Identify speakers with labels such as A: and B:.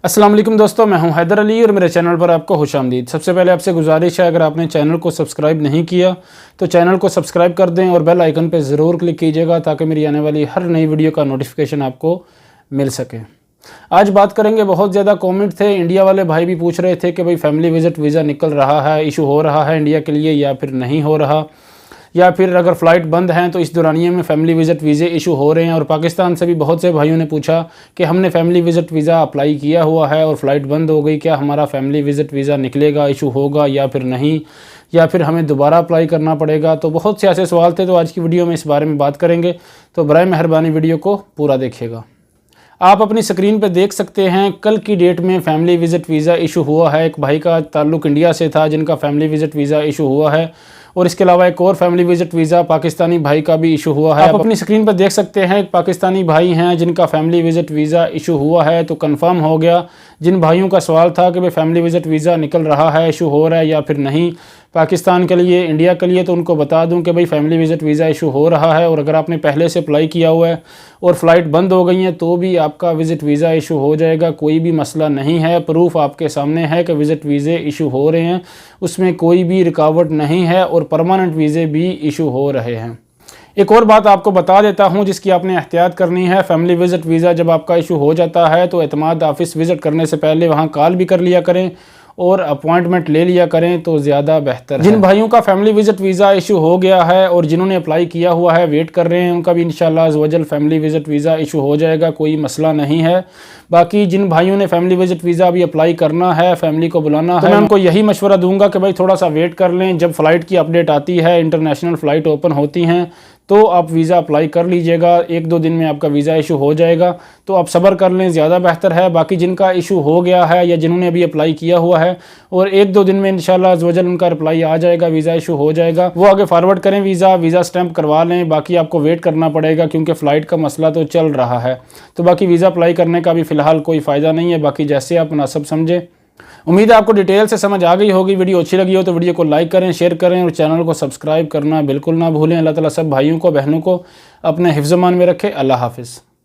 A: अस्सलाम वालेकुम दोस्तों, मैं हूं हैदर अली और मेरे चैनल पर आपको खुशामदीद। सबसे पहले आपसे गुजारिश है, अगर आपने चैनल को सब्सक्राइब नहीं किया तो चैनल को सब्सक्राइब कर दें और बेल आइकन पर ज़रूर क्लिक कीजिएगा ताकि मेरी आने वाली हर नई वीडियो का नोटिफिकेशन आपको मिल सके। आज बात करेंगे, बहुत ज़्यादा कमेंट थे, इंडिया वाले भाई भी पूछ रहे थे कि भाई फैमिली विज़िट वीज़ा निकल रहा है, इशू हो रहा है इंडिया के लिए या फिर नहीं हो रहा, या फिर अगर फ़्लाइट बंद हैं तो इस दौरानिए में फ़ैमिली विज़िट वीज़े इशू हो रहे हैं। और पाकिस्तान से भी बहुत से भाइयों ने पूछा कि हमने फ़ैमिली विज़िट वीज़ा अप्लाई किया हुआ है और फ़्लाइट बंद हो गई, क्या हमारा फ़ैमिली विज़िट वीज़ा निकलेगा, इशू होगा या फिर नहीं, या फिर हमें दोबारा अप्लाई करना पड़ेगा। तो बहुत से ऐसे सवाल थे, तो आज की वीडियो में इस बारे में बात करेंगे, तो बराए मेहरबानी वीडियो को पूरा देखिएगा। आप अपनी स्क्रीन पर देख सकते हैं, कल की डेट में फ़ैमिली विज़िट वीज़ा इशू हुआ है। एक भाई का ताल्लुक़ इंडिया से था जिनका फ़ैमिली विज़िट वीज़ा इशू हुआ है, और इसके अलावा एक और फैमिली विज़िट वीज़ा पाकिस्तानी भाई का भी इशू हुआ है। आप अपनी स्क्रीन पर देख सकते हैं, एक पाकिस्तानी भाई हैं जिनका फैमिली विज़िट वीज़ा इशू हुआ है। तो कंफर्म हो गया, जिन भाइयों का सवाल था कि भाई फैमिली विज़िट वीज़ा निकल रहा है, इशू हो रहा है या फिर नहीं पाकिस्तान के लिए, इंडिया के लिए, तो उनको बता दूं कि भाई फैमिली विज़िट वीज़ा इशू हो रहा है। और अगर आपने पहले से अप्लाई किया हुआ है और फ़्लाइट बंद हो गई हैं तो भी आपका विज़िट वीज़ा इशू हो जाएगा, कोई भी मसला नहीं है। प्रूफ आपके सामने है कि विज़िट वीज़े इशू हो रहे हैं, उसमें कोई भी रुकावट नहीं है और परमानेंट वीज़े भी इशू हो रहे हैं। एक और बात आपको बता देता हूं जिसकी आपने एहतियात करनी है। फैमिली विज़िट वीज़ा जब आपका इशू हो जाता है तो एतमाद ऑफिस विज़िट करने से पहले वहां कॉल भी कर लिया करें और अपॉइंटमेंट ले लिया करें तो ज़्यादा बेहतर है। जिन भाइयों का फैमिली विज़िट वीज़ा इशू हो गया है और जिन्होंने अप्लाई किया हुआ है, वेट कर रहे हैं, उनका भी इंशाअल्लाह अज़्वजल फैमिली विज़िट वीज़ा इशू हो जाएगा, कोई मसला नहीं है। बाकी जिन भाइयों ने फैमिली विज़िट वीज़ा भी अप्लाई करना है, फैमिली को बुलाना है, तो मैं उनको यही मशवरा दूंगा कि भाई थोड़ा सा वेट कर लें। जब फ़्लाइट की अपडेट आती है, इंटरनेशनल फ़्लाइट ओपन होती हैं, तो आप वीज़ा अप्लाई कर लीजिएगा। 1-2 दिन में आपका वीज़ा इशू हो जाएगा, तो आप सब्र कर लें, ज़्यादा बेहतर है। बाकी जिनका इशू हो गया है या जिन्होंने अभी अप्लाई किया हुआ है और 1-2 दिन में इंशाअल्लाह अज़्वजल उनका रिप्लाई आ जाएगा, वीज़ा इशू हो जाएगा, वो आगे फॉरवर्ड करें, वीज़ा स्टैंप करवा लें। बाकी आपको वेट करना पड़ेगा क्योंकि फ़्लाइट का मसला तो चल रहा है। तो बाकी वीज़ा अप्लाई करने का भी फ़िलहाल कोई फ़ायदा नहीं है। बाकी जैसे आप मुनासिब समझें। उम्मीद है आपको डिटेल से समझ आ गई होगी। वीडियो अच्छी लगी हो तो वीडियो को लाइक करें, शेयर करें और चैनल को सब्सक्राइब करना बिल्कुल ना भूलें। अल्लाह ताला सब भाइयों को, बहनों को अपने हिफ्ज़-ए-मान में रखे। अल्लाह हाफ़िज़।